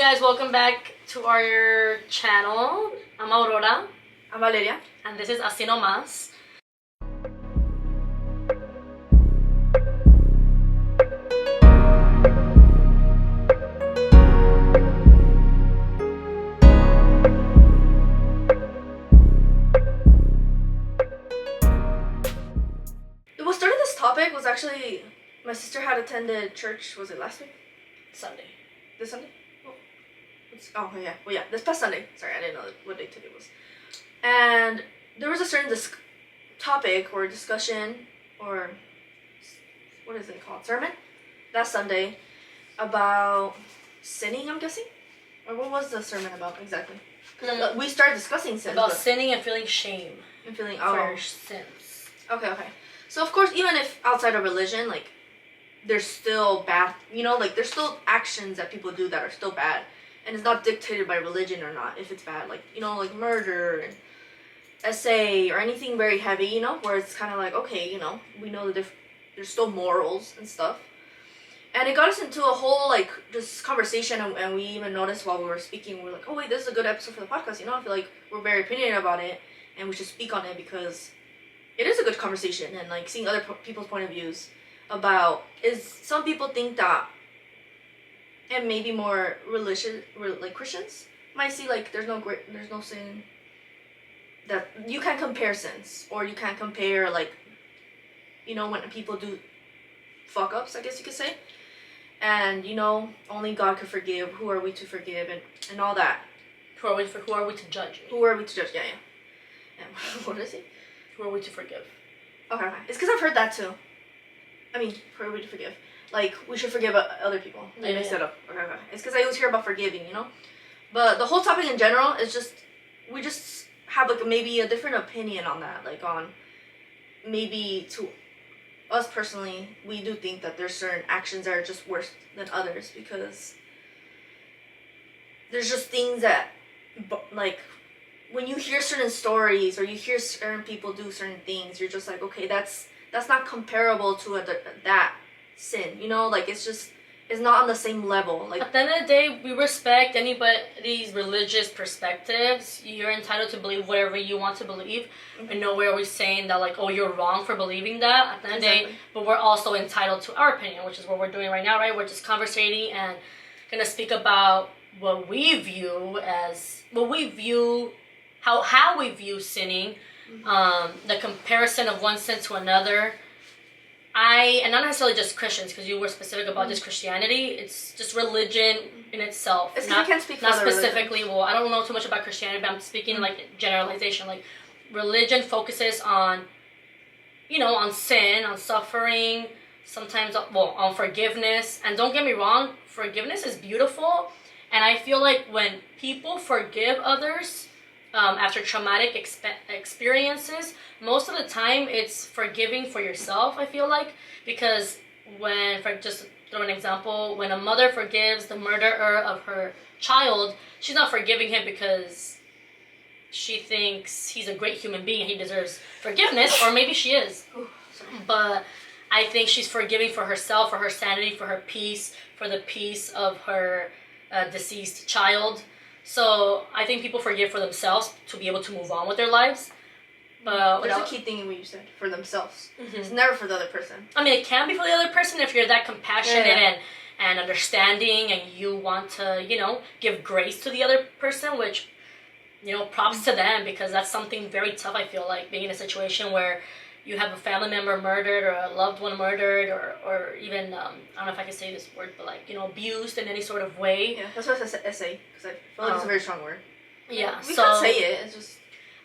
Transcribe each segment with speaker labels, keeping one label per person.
Speaker 1: guys, welcome back to our channel. I'm Aurora.
Speaker 2: I'm Valeria.
Speaker 1: And this is Asi Nomasss.
Speaker 2: What started this topic was actually my sister had attended church. Was it last week?
Speaker 1: Sunday.
Speaker 2: This Sunday? Yeah. This past Sunday. Sorry, I didn't know what day today was. And there was a certain topic or discussion or what is it called? Sermon? That Sunday about sinning, I'm guessing? Or what was the sermon about exactly? Because we started discussing sin.
Speaker 1: About sinning and feeling shame.
Speaker 2: And feeling,
Speaker 1: for sins.
Speaker 2: Okay. So of course, even if outside of religion, like, there's still bad, there's still actions that people do that are still bad. And it's not dictated by religion or not, if it's bad. Like, like murder and SA or anything very heavy, where it's kind of like, okay, we know that there's still morals and stuff. And it got us into a whole, like, just conversation, and we even noticed while we were speaking, we're like, oh, wait, this is a good episode for the podcast, I feel like we're very opinionated about it, and we should speak on it because it is a good conversation, and, like, seeing other people's point of views about, some people think that, and maybe more religious, like Christians, might see, like, there's no sin, that you can't compare sins, or you can't compare, like, when people do fuck-ups, I guess you could say. And, only God could forgive. Who are we to forgive? And all that.
Speaker 1: Who are we to judge?
Speaker 2: Who are we to judge? Yeah. And what is it?
Speaker 1: Who are we to forgive?
Speaker 2: Okay. It's because I've heard that too. I mean, who are we to forgive? Like, we should forgive other people. I mixed it up. Okay. It's because I always hear about forgiving, But the whole topic in general is just, we just have, like, maybe a different opinion on that. Like, on maybe to us personally, we do think that there's certain actions that are just worse than others because there's just things that, like, when you hear certain stories or you hear certain people do certain things, you're just like, okay, that's not comparable to that sin, like, it's not on the same level. Like,
Speaker 1: at the end of the day, we respect anybody's religious perspectives. You're entitled to believe whatever you want to believe. Mm-hmm. And nowhere are we saying that, like, oh, you're wrong for believing that at the end of the day. But we're also entitled to our opinion, which is what we're doing right now, right? We're just conversating and going to speak about what we view how we view sinning, mm-hmm. The comparison of one sin to another. And not necessarily just Christians, because you were specific about just Christianity. It's just religion in itself.
Speaker 2: It's because I can't speak for
Speaker 1: not specifically. Religion. Well, I don't know too much about Christianity, but I'm speaking like generalization. Like, religion focuses on, on sin, on suffering, sometimes on forgiveness. And don't get me wrong, forgiveness is beautiful. And I feel like when people forgive others after traumatic experiences, most of the time it's forgiving for yourself, I feel like, because just throw an example, when a mother forgives the murderer of her child, she's not forgiving him because she thinks he's a great human being and he deserves forgiveness, or maybe she is. But I think she's forgiving for herself, for her sanity, for her peace, for the peace of her deceased child. So I think people forgive for themselves to be able to move on with their lives. But
Speaker 2: there's a key thing in what you said, for themselves. Mm-hmm. It's never for the other person.
Speaker 1: I mean, it can be for the other person if you're that compassionate and understanding, and you want to, give grace to the other person, which, props to them, because that's something very tough, I feel like, being in a situation where you have a family member murdered or a loved one murdered or even, I don't know if I can say this word, but, like, abused in any sort of way.
Speaker 2: Yeah, that's why I said essay, because I feel like it's a very strong word.
Speaker 1: Yeah,
Speaker 2: we can't say it, it's just...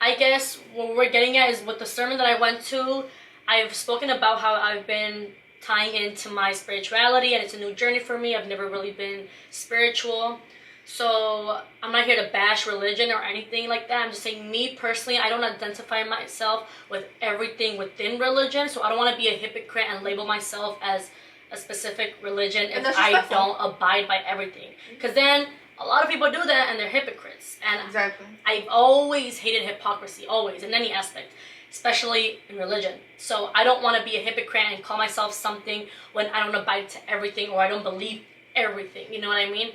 Speaker 1: I guess what we're getting at is with the sermon that I went to, I've spoken about how I've been tying into my spirituality, and it's a new journey for me. I've never really been spiritual. So I'm not here to bash religion or anything like that. I'm just saying, me personally, I don't identify myself with everything within religion. So I don't want to be a hypocrite and label myself as a specific religion if I don't abide by everything. Because then a lot of people do that and they're hypocrites. And
Speaker 2: exactly.
Speaker 1: I've always hated hypocrisy, always, in any aspect, especially in religion. So I don't want to be a hypocrite and call myself something when I don't abide to everything or I don't believe everything. You know what I mean?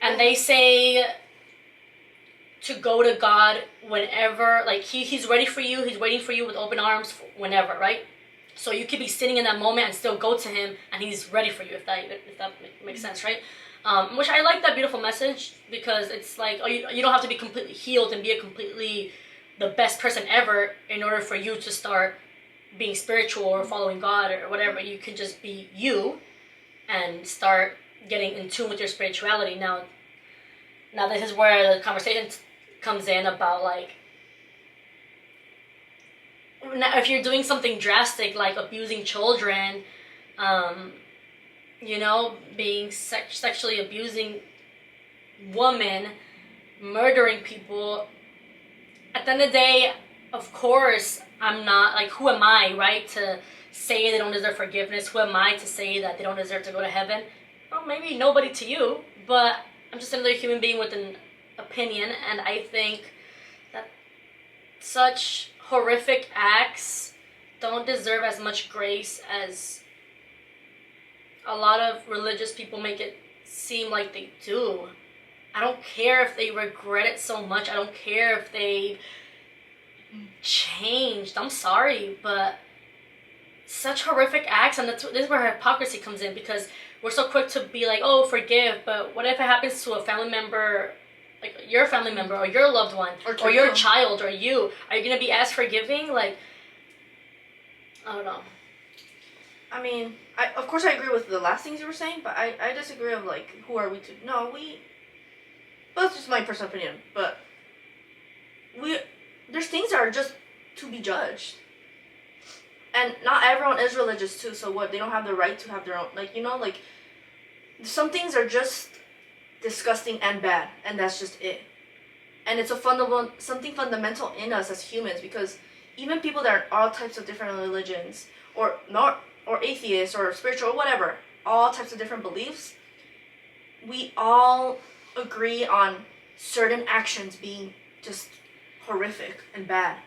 Speaker 1: And they say to go to God whenever, like he's ready for you. He's waiting for you with open arms whenever, right? So you could be sitting in that moment and still go to him, and he's ready for you. If that makes sense, right? Which I like that beautiful message, because it's like, oh, you don't have to be completely healed and be the best person ever in order for you to start being spiritual or following God or whatever. You can just be you and start getting in tune with your spirituality. Now this is where the conversation comes in about, like, now if you're doing something drastic like abusing children, being sexually abusing women, murdering people, at the end of the day, of course, I'm not, like, who am I, right, to say they don't deserve forgiveness? Who am I to say that they don't deserve to go to heaven? Well, maybe nobody to you, but I'm just another human being with an opinion, and I think that such horrific acts don't deserve as much grace as a lot of religious people make it seem like they do. I don't care if they regret it so much. I don't care if they changed. I'm sorry, but such horrific acts, and this is where hypocrisy comes in, because we're so quick to be like, oh, forgive, but what if it happens to a family member, like your family member or your loved one or your child or you? Are you going to be as forgiving? Like, I don't know.
Speaker 2: I mean, of course I agree with the last things you were saying, but I disagree of, like, who are we to... No, well, that's just my personal opinion, but there's things that are just to be judged. And not everyone is religious too, so what? They don't have the right to have their own, like, like, some things are just disgusting and bad, and that's just it. And it's something fundamental in us as humans, because even people that are all types of different religions, or atheists, or spiritual, or whatever, all types of different beliefs, we all agree on certain actions being just horrific and bad.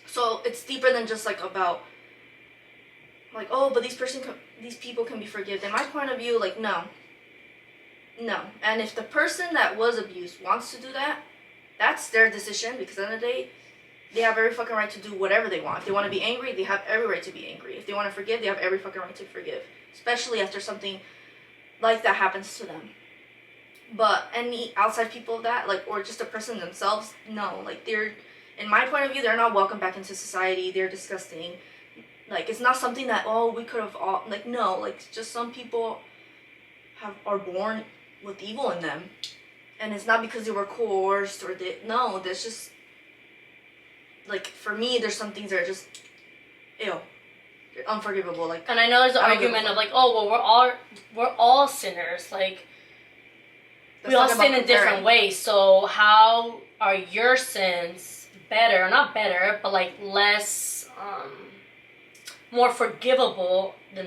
Speaker 2: So it's deeper than just, like, about, like, oh, but these people can be forgiven. In my point of view, like, no. And if the person that was abused wants to do that, that's their decision, because at the end of the day, they have every fucking right to do whatever they want. If they want to be angry, they have every right to be angry. If they want to forgive, they have every fucking right to forgive. Especially after something like that happens to them. But any outside people of that, like, or just a person themselves, no. Like, they're, in my point of view, they're not welcome back into society. They're disgusting. Like, it's not something that, oh, we could have all, like, no. Like, just some people are born with evil in them. And it's not because they were coerced or no, there's just, like, for me, there's some things that are just, ew. They're unforgivable. Like,
Speaker 1: and I know there's an argument of, like, oh, well, we're all sinners. Like, we all sin in different ways, so how are your sins better, not better, but, like, less, more forgivable than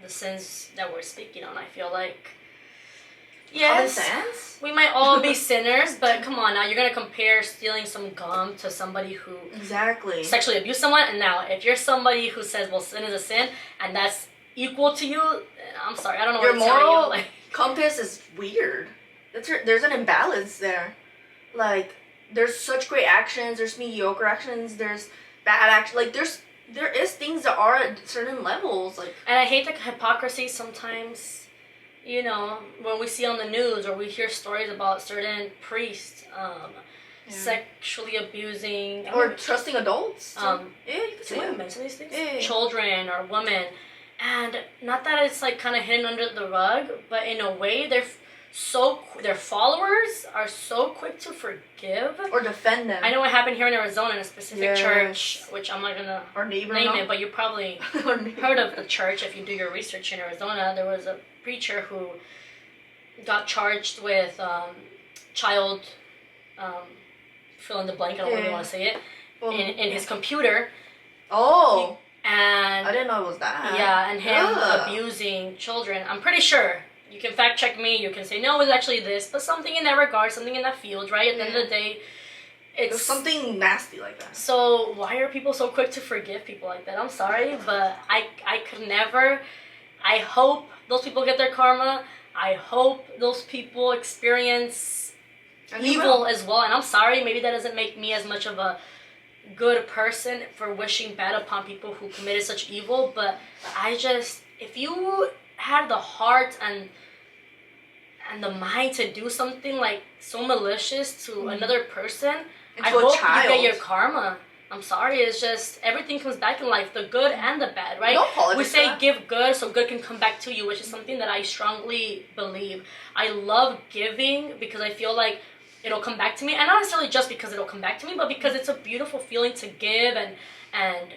Speaker 1: the sins that we're speaking on? I feel like, yes, we might all be sinners, but come on now, you're gonna compare stealing some gum to somebody who sexually abused someone, and now if you're somebody who says, well, sin is a sin, and that's equal to you, I'm sorry, I don't know what to tell you.
Speaker 2: Your moral compass is weird. There's an imbalance there. Like, there's such great actions, there's mediocre actions, there's bad actions. Like, there is things that are at certain levels. Like,
Speaker 1: and I hate the hypocrisy sometimes. When we see on the news or we hear stories about certain priests sexually abusing
Speaker 2: or trusting adults.
Speaker 1: You can say women, some of these things, children or women. And not that it's, like, kind of hidden under the rug, but in a way their followers are so quick to forgive
Speaker 2: or defend them.
Speaker 1: I know what happened here in Arizona in a specific church, which I'm not gonna name it, but you probably heard of the church if you do your research in Arizona. There was a preacher who got charged with child fill in the blank. I don't really want to say it in his computer.
Speaker 2: Oh.
Speaker 1: And
Speaker 2: I didn't know it was that.
Speaker 1: Yeah, and him abusing children. I'm pretty sure. You can fact check me. You can say, no, it's actually this. But something in that regard, something in that field, right? At the end of the day, it's
Speaker 2: something nasty like that.
Speaker 1: So why are people so quick to forgive people like that? I'm sorry, but I could never. I hope those people get their karma. I hope those people experience evil as well. And I'm sorry, maybe that doesn't make me as much of a good person for wishing bad upon people who committed such evil. But if you had the heart and the mind to do something like so malicious to another person, I hope you get your karma. I'm sorry, it's just everything comes back in life, the good and the bad, right? We say give good so good can come back to you, which is something that I strongly believe. I love giving because I feel like it'll come back to me, and not necessarily just because it'll come back to me, but because it's a beautiful feeling to give and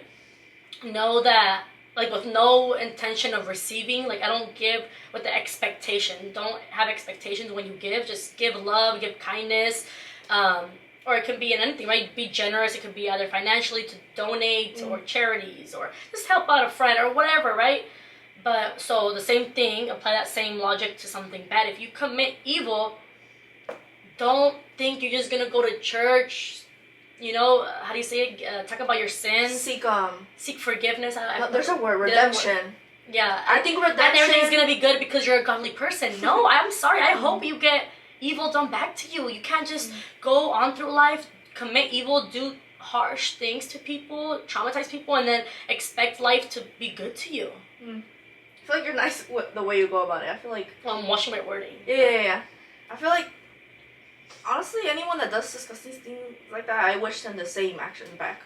Speaker 1: know that, like, with no intention of receiving. Like, I don't give with the expectation. Don't have expectations when you give. Just give love, give kindness, or it can be in anything, right? Be generous. It could be either financially to donate or charities or just help out a friend or whatever, right? But so the same thing, apply that same logic to something bad. If you commit evil, don't think you're just gonna go to church, how do you say it? Talk about your sins. Seek forgiveness.
Speaker 2: There's a word, redemption.
Speaker 1: Yeah.
Speaker 2: I think redemption.
Speaker 1: And everything's gonna be good because you're a godly person. No, I'm sorry. I hope you get evil done back to you. You can't just go on through life, commit evil, do harsh things to people, traumatize people, and then expect life to be good to you.
Speaker 2: I feel like you're nice with the way you go about it. I feel like...
Speaker 1: I'm watching my wording.
Speaker 2: Yeah. I feel like, honestly, anyone that does disgusting things like that, I wish them the same action back.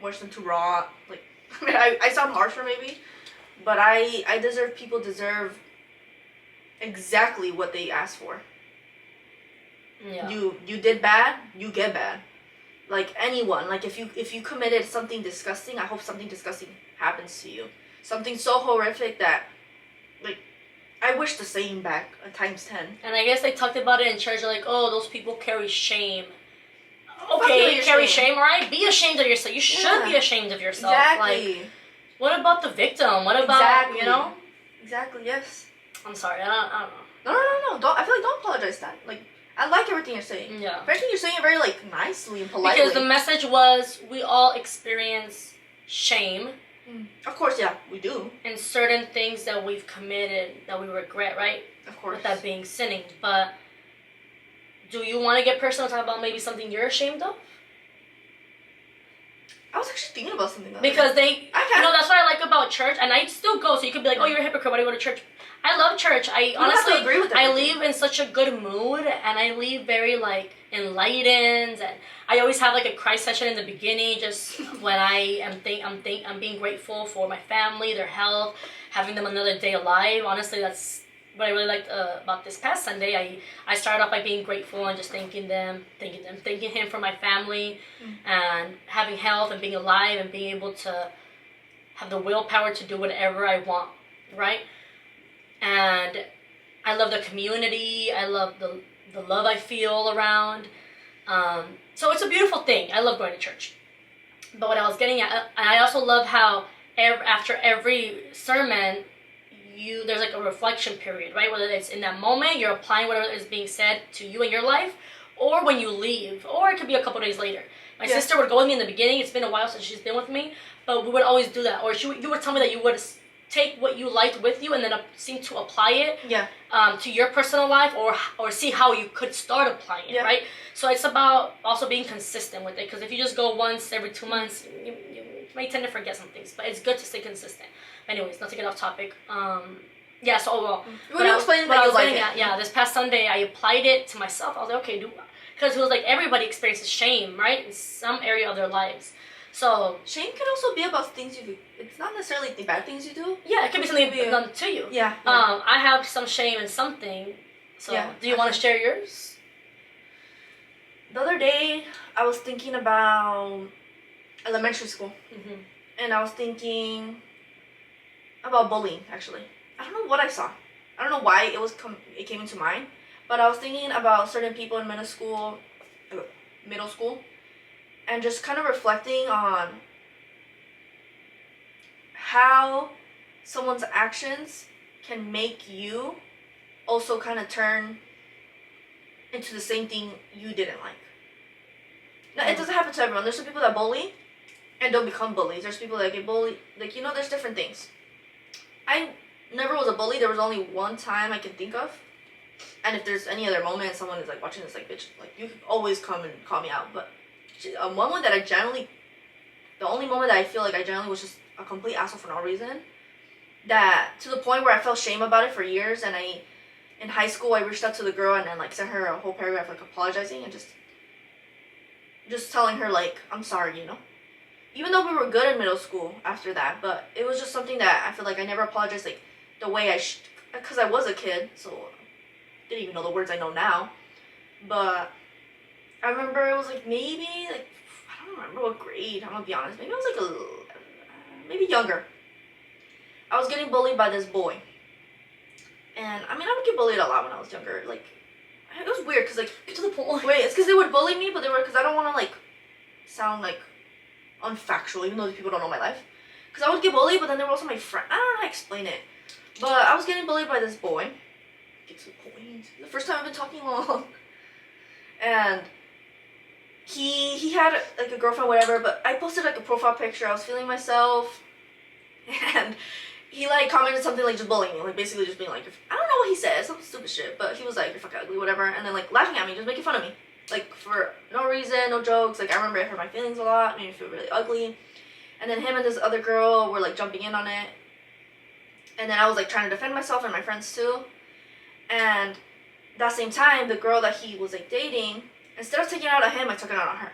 Speaker 2: Wish them to rot. Like, I mean, I sound harsher maybe, but people deserve exactly what they asked for.
Speaker 1: Yeah.
Speaker 2: You did bad, you get bad. Like anyone, like if you committed something disgusting, I hope something disgusting happens to you. Something so horrific that, like, I wish the same back times 10.
Speaker 1: And I guess they talked about it in church, like, oh, those people carry shame. Okay, carry shame, right? Be ashamed of yourself. You should be ashamed of yourself.
Speaker 2: Exactly.
Speaker 1: Like, what about the victim? What about,
Speaker 2: Exactly, yes.
Speaker 1: I'm sorry, I don't know.
Speaker 2: No. I feel like don't apologize that. Like, I like everything you're saying.
Speaker 1: Yeah.
Speaker 2: Everything you're saying very, like, nicely and politely.
Speaker 1: Because the message was we all experience shame.
Speaker 2: Of course, yeah, we do.
Speaker 1: And certain things that we've committed that we regret, right?
Speaker 2: Of course.
Speaker 1: With that being sinning. But do you want to get personal, talk about maybe something you're ashamed of?
Speaker 2: I was actually thinking about something.
Speaker 1: Because that's what I like about church. And I still go, so you could be like, oh, you're a hypocrite, why do you go to church? I love church. Honestly,
Speaker 2: agree with
Speaker 1: I leave in such a good mood, and I leave very, like, enlightened, and I always have, like, a cry session in the beginning, just when I'm being grateful for my family, their health, having them another day alive. Honestly, that's what I really liked about this past Sunday. I started off by being grateful and just thanking him for my family, and having health and being alive and being able to have the willpower to do whatever I want, right? And I love the community. I love the love I feel around. So it's a beautiful thing. I love going to church. But what I was getting at, and I also love how after every sermon, there's like a reflection period, right? Whether it's in that moment, you're applying whatever is being said to you in your life, or when you leave, or it could be a couple days later. My sister would go with me in the beginning. It's been a while since she's been with me, but we would always do that. Or you would tell me that you would take what you liked with you and then seem to apply it to your personal life, or see how you could start applying it, right? So it's about also being consistent with it, because if you just go once every 2 months, you may tend to forget some things, but it's good to stay consistent. Anyways, not to get off topic. This past Sunday I applied it to myself. I was like, okay, because it was like everybody experiences shame, right, in some area of their lives. So
Speaker 2: shame can also be about things it's not necessarily the bad things you do.
Speaker 1: Yeah, it could be something done to you.
Speaker 2: Yeah.
Speaker 1: I have some shame in something. So do you want to share yours?
Speaker 2: The other day, I was thinking about elementary school. And I was thinking about bullying, actually. I don't know what I saw. I don't know why it came into mind. But I was thinking about certain people in middle school, and just kind of reflecting on how someone's actions can make you also kind of turn into the same thing you didn't like. Now, it doesn't happen to everyone. There's some people that bully and don't become bullies. There's people that get bullied. Like, there's different things. I never was a bully. There was only one time I can think of And if there's any other moment someone is like watching this, like, bitch, like, you can always come and call me out. But a moment that the only moment that I feel like I generally was just a complete asshole for no reason, that to the point where I felt shame about it for years, and in high school, I reached out to the girl and then, like, sent her a whole paragraph, like, apologizing and just telling her, like, I'm sorry, you know? Even though we were good in middle school after that, but it was just something that I feel like I never apologized, like, the way because I was a kid, so didn't even know the words I know now. But I remember it was like maybe like I don't remember what grade. I'm gonna be honest. Maybe I was like maybe younger. I was getting bullied by this boy, and I mean I would get bullied a lot when I was younger. Like it was weird because like
Speaker 1: Get to the point.
Speaker 2: wait, it's because they would bully me, but they were because I don't want to like sound like unfactual, even though these people don't know my life. Because I would get bullied, but then they were also my friend. I don't know how to explain it, but I was getting bullied by this boy. Get to the point. The first time I've been talking long. And he had like a girlfriend, whatever, but I posted like a profile picture. I was feeling myself, and he like commented something like just bullying me, like basically just being like, I don't know what he said, some stupid shit, but he was like, you're fucking ugly, whatever, and then like laughing at me, just making fun of me, like for no reason, no jokes. Like I remember it hurt my feelings a lot, made me feel really ugly. And then him and this other girl were like jumping in on it, and then I was like trying to defend myself and my friends too. And that same time, the girl that he was like dating, instead of taking it out on him, I took it out on her.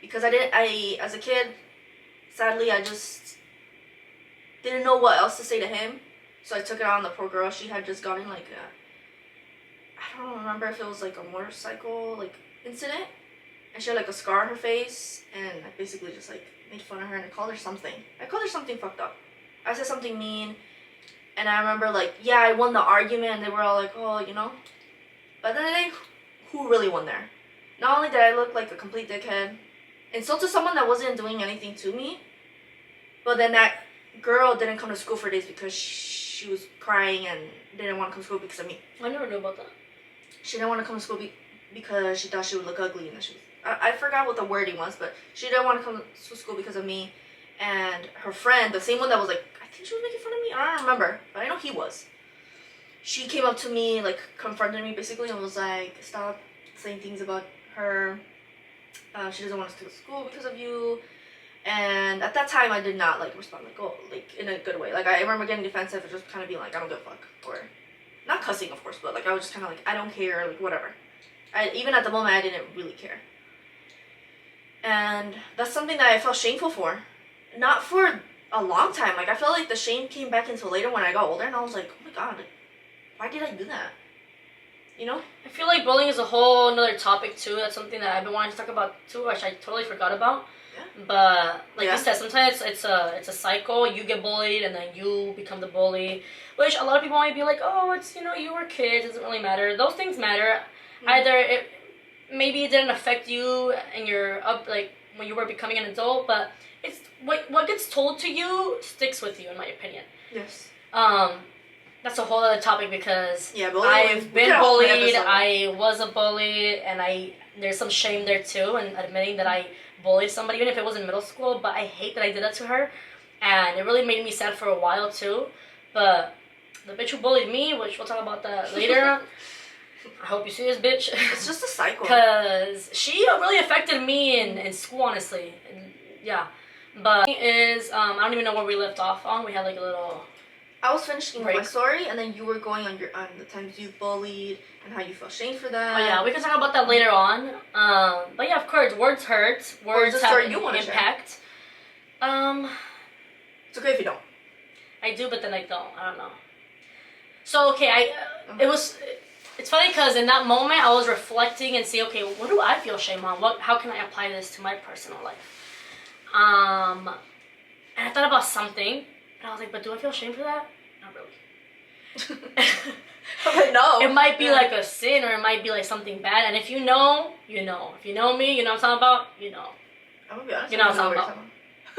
Speaker 2: Because as a kid, sadly, I just didn't know what else to say to him. So I took it out on the poor girl. She had just gotten like I don't remember if it was like a motorcycle like incident. And she had like a scar on her face. And I basically just like made fun of her and I called her something. I called her something fucked up. I said something mean. And I remember, like, yeah, I won the argument, and they were all like, oh, you know? But then who really won there? Not only did I look like a complete dickhead, insulted someone that wasn't doing anything to me, but then that girl didn't come to school for days because she was crying and didn't want to come to school because of me.
Speaker 1: I never knew about that.
Speaker 2: She didn't want to come to school because she thought she would look ugly, and then I forgot what the wording was, but she didn't want to come to school because of me. And her friend, the same one that was like, I think she was making fun of me. I don't remember, but I know he was. She came up to me, like, confronted me basically, and was like, stop saying things about her. She doesn't want us to go to school because of you. And at that time, I did not, like, respond, like, oh, like, in a good way. Like, I remember getting defensive and just kind of being like, I don't give a fuck. Or, not cussing, of course, but, like, I was just kind of like, I don't care, like, whatever. Even at the moment, I didn't really care. And that's something that I felt shameful for. Not for a long time. Like, I felt like the shame came back until later when I got older, and I was like, oh my god, like, why did I do that? You know?
Speaker 1: I feel like bullying is a whole another topic too. That's something that I've been wanting to talk about too, which I totally forgot about. Yeah. But like you said, sometimes it's a cycle. You get bullied, and then you become the bully. Which a lot of people might be like, oh, it's, you know, you were kids, it doesn't really matter. Those things matter. Mm-hmm. Either maybe it didn't affect you and your like when you were becoming an adult, but it's what gets told to you sticks with you, in my opinion.
Speaker 2: Yes.
Speaker 1: That's a whole other topic because
Speaker 2: I've
Speaker 1: been bullied. I was a bully, and there's some shame there too, in admitting that I bullied somebody, even if it was in middle school. But I hate that I did that to her, and it really made me sad for a while too. But the bitch who bullied me, which we'll talk about that later. I hope you see this bitch.
Speaker 2: It's just a cycle.
Speaker 1: Because she really affected me in school, honestly. And, yeah. But I don't even know where we left off on. We had like a little...
Speaker 2: I was finishing my story, and then you were going on the times you bullied and how you felt shame for that.
Speaker 1: Oh yeah, we can talk about that later on. But yeah, of course, words hurt. Words have an impact.
Speaker 2: It's okay if you don't.
Speaker 1: I do, but then I don't. I don't know. So okay, it's funny because in that moment I was reflecting and see, okay, what do I feel shame on? How can I apply this to my personal life? And I thought about something, and I was like, but do I feel shame for that? Not really.
Speaker 2: I'm like, no.
Speaker 1: It might be like a sin, or it might be like something bad, and if you know, you know. If you know me, you know what I'm talking about, you know.
Speaker 2: I'm gonna be honest.
Speaker 1: You know what I'm talking about.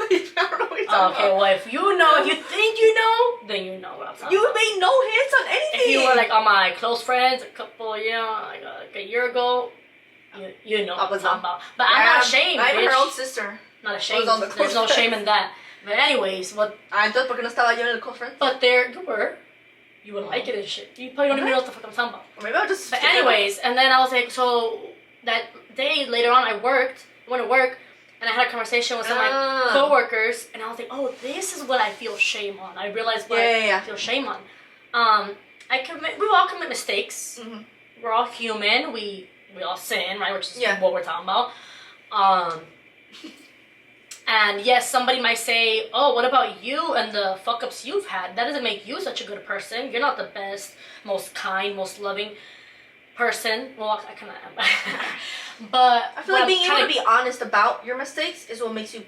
Speaker 2: I don't know what you're talking
Speaker 1: about. Okay, well, if you know, if you think you know, then you know what I'm talking about.
Speaker 2: You made no hints on anything.
Speaker 1: If you were like on my close friends a couple, like a year ago, you know what I'm talking about. But I'm not ashamed,
Speaker 2: I'm
Speaker 1: bitch.
Speaker 2: her own sister.
Speaker 1: Not ashamed. There's no shame in that. But anyways, what...
Speaker 2: Entonces, ¿por qué no estaba yo en el close friends?
Speaker 1: But you were. you would like it and shit. You probably don't even know what the fuck I'm talking about.
Speaker 2: Or maybe I'll just.
Speaker 1: But anyways, and then I was like, so that day later on, I went to work, and I had a conversation with some of my coworkers, and I was like, oh, this is what I feel shame on. I realized what I feel shame on. We all commit mistakes. Mm-hmm. We're all human. We all sin, right? Which is what we're talking about. And yes, somebody might say, oh, what about you and the fuck-ups you've had? That doesn't make you such a good person. You're not the best, most kind, most loving person. Well, I kind of am. But
Speaker 2: I feel like being able to be honest about your mistakes is what makes you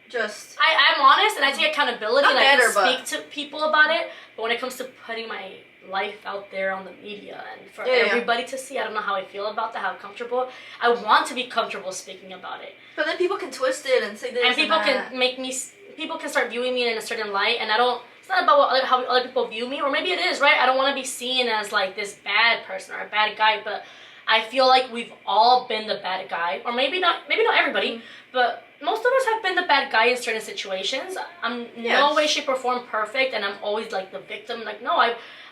Speaker 2: just...
Speaker 1: I'm honest, and I take accountability, and I can speak to people about it. But when it comes to putting my life out there on the media and for everybody to see, I don't know how I feel about that, how comfortable. I want to be comfortable speaking about it.
Speaker 2: But then people can twist it and say this
Speaker 1: and people can make me, people can start viewing me in a certain light, and I don't, it's not about how other people view me, or maybe it is, right? I don't want to be seen as like this bad person or a bad guy, but I feel like we've all been the bad guy, or maybe not everybody, but most of us have been the bad guy in certain situations. I'm no way, shape, or form perfect, and I'm always like the victim. Like, no,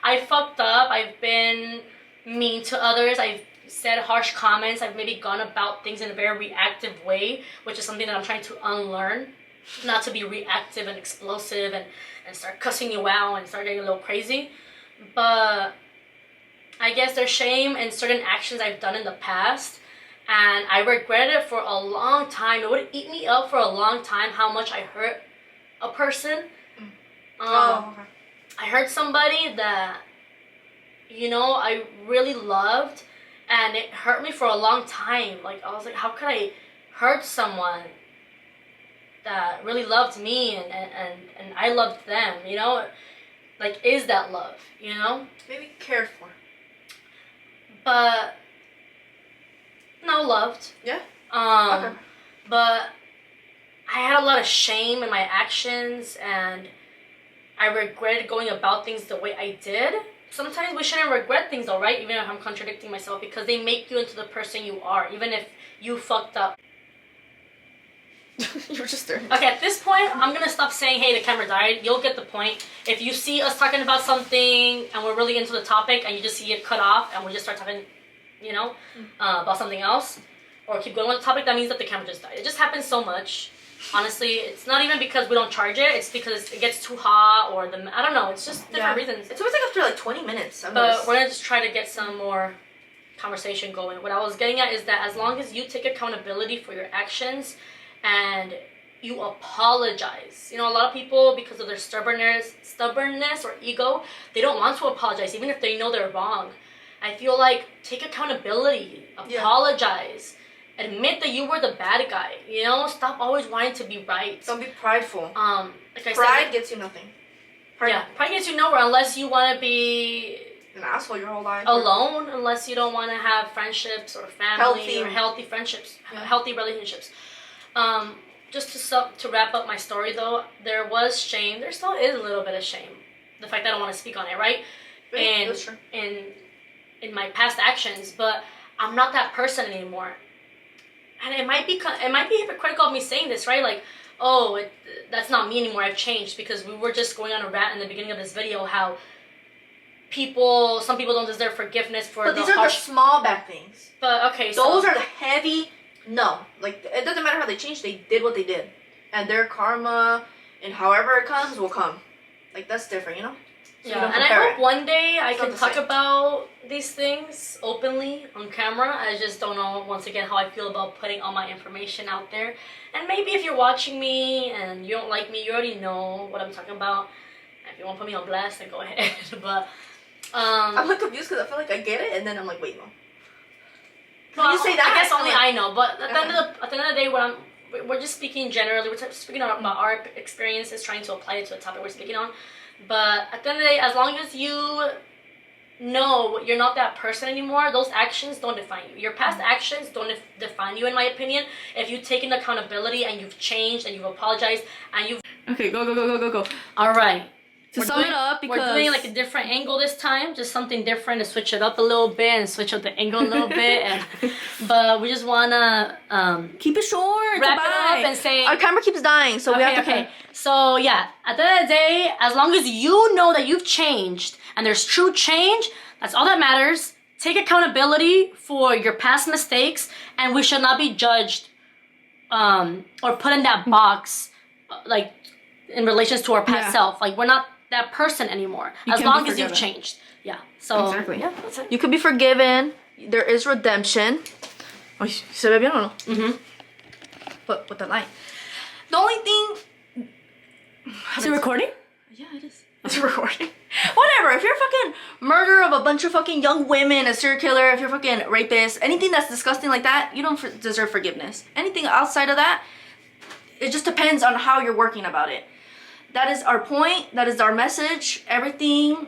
Speaker 1: I fucked up. I've been mean to others. I've said harsh comments. I've maybe gone about things in a very reactive way, which is something that I'm trying to unlearn. Not to be reactive and explosive and start cussing you out and start getting a little crazy. But I guess there's shame in certain actions I've done in the past. And I regretted it for a long time. It would eat me up for a long time how much I hurt a person. Okay. I hurt somebody that, I really loved. And it hurt me for a long time. Like, I was like, how could I hurt someone that really loved me and I loved them, Like, is that love,
Speaker 2: Maybe cared for.
Speaker 1: But, no, loved.
Speaker 2: Yeah?
Speaker 1: Okay. But I had a lot of shame in my actions, and I regretted going about things the way I did. Sometimes we shouldn't regret things though, right? Even if I'm contradicting myself, because they make you into the person you are, even if you fucked up.
Speaker 2: You were just there.
Speaker 1: Okay, at this point, I'm going to stop saying, hey, the camera died. You'll get the point. If you see us talking about something and we're really into the topic and you just see it cut off and we just start talking, about something else, or keep going with the topic, that means that the camera just died. It just happens so much. Honestly, it's not even because we don't charge it. It's because it gets too hot, or I don't know. It's just different reasons.
Speaker 2: It's always like after like 20 minutes.
Speaker 1: But we're going to just try to get some more conversation going. What I was getting at is that as long as you take accountability for your actions and you apologize. A lot of people, because of their stubbornness or ego, they don't want to apologize, even if they know they're wrong. I feel like take accountability, apologize. Admit that you were the bad guy, Stop always wanting to be right.
Speaker 2: Don't be prideful.
Speaker 1: Like I
Speaker 2: Pride
Speaker 1: said,
Speaker 2: gets you nothing.
Speaker 1: Pride gets you nowhere unless you want to be
Speaker 2: an asshole your whole life.
Speaker 1: Alone, unless you don't want to have friendships or family or healthy friendships, healthy relationships. Just to wrap up my story though, there was shame. There still is a little bit of shame. The fact that I don't want to speak on it, right? And
Speaker 2: that's true.
Speaker 1: In my past actions, but I'm not that person anymore. And it might be hypocritical of me saying this, right? Like, that's not me anymore. I've changed, because we were just going on a rant in the beginning of this video how some people don't deserve forgiveness for
Speaker 2: But these are the small bad things.
Speaker 1: But okay,
Speaker 2: those are the heavy. No, like it doesn't matter how they changed. They did what they did, and their karma and however it comes will come. Like that's different, So
Speaker 1: yeah, and I hope one day I can talk about these things openly on camera. I just don't know, once again, how I feel about putting all my information out there. And maybe if you're watching me and you don't like me, you already know what I'm talking about. If you want to put me on blast, then go ahead. But
Speaker 2: I'm like confused because I feel like I get it, and then I'm like, wait, no.
Speaker 1: Well, you say that, I guess only I know. But at the end of the day, we're just speaking generally. We're speaking about our experiences, trying to apply it to the topic we're speaking on. But at the end of the day, as long as you know you're not that person anymore, those actions don't define you. Your past actions don't define you, in my opinion. If you've taken accountability and you've changed and you've apologized and you've... Okay, go. All right.
Speaker 2: To sum it up, because
Speaker 1: we're doing like a different angle this time, just something different to switch it up a little bit and switch up the angle a little bit. But we just wanna
Speaker 2: keep it short.
Speaker 1: Wrap it up and say
Speaker 2: our camera keeps dying, so we have to.
Speaker 1: Okay. So yeah, at the end of the day, as long as you know that you've changed and there's true change, that's all that matters. Take accountability for your past mistakes, and we should not be judged or put in that box, like in relations to our past self. Like we're not that person anymore, as long as you've changed. Yeah. So
Speaker 2: exactly.
Speaker 1: Yeah, that's it.
Speaker 2: You could be forgiven. There is redemption. Oh, se ve bien o no?
Speaker 1: Mm-hmm.
Speaker 2: But with the light. The only thing.
Speaker 1: Is it recording?
Speaker 2: Yeah, it is. It's recording. Whatever. If you're a fucking murderer of a bunch of fucking young women, a serial killer, if you're a fucking rapist, anything that's disgusting like that, you don't deserve forgiveness. Anything outside of that, it just depends on how you're working about it. That is our point. That is our message. Everything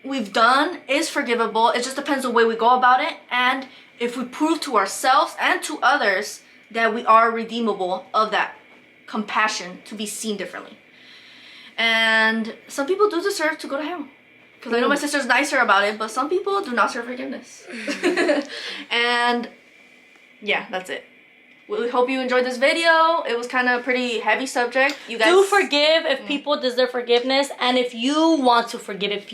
Speaker 2: we've done is forgivable. It just depends on the way we go about it. And if we prove to ourselves and to others that we are redeemable of that compassion to be seen differently. And some people do deserve to go to hell. Because I know my sister's nicer about it, but some people do not deserve forgiveness. And yeah, that's it. We hope you enjoyed this video. It was kind of a pretty heavy subject. You guys
Speaker 1: do forgive if people deserve forgiveness, and if you want to forgive,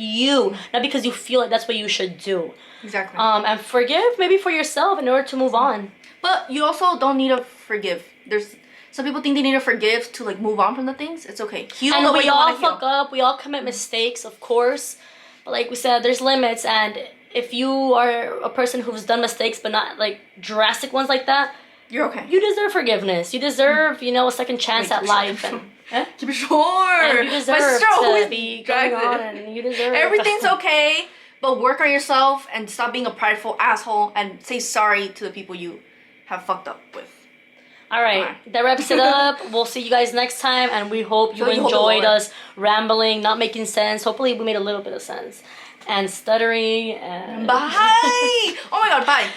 Speaker 1: not because you feel like that's what you should do.
Speaker 2: Exactly.
Speaker 1: And forgive maybe for yourself in order to move on.
Speaker 2: But you also don't need to forgive. There's some people think they need to forgive to like move on from the things. It's okay. Heal
Speaker 1: and
Speaker 2: the way
Speaker 1: we
Speaker 2: you
Speaker 1: all
Speaker 2: want to heal.
Speaker 1: fuck up. We all commit mistakes, of course. But like we said, there's limits, and if you are a person who's done mistakes, but not like drastic ones like that,
Speaker 2: you're okay.
Speaker 1: You deserve forgiveness. You deserve, a second chance at life. And,
Speaker 2: to be sure.
Speaker 1: And you deserve to be going on, and you deserve.
Speaker 2: Everything's okay, but work on yourself and stop being a prideful asshole and say sorry to the people you have fucked up with.
Speaker 1: All right, that wraps it up. We'll see you guys next time, and we hope you enjoyed us rambling, not making sense. Hopefully, we made a little bit of sense. And stuttering. And
Speaker 2: Bye. Oh my God, bye.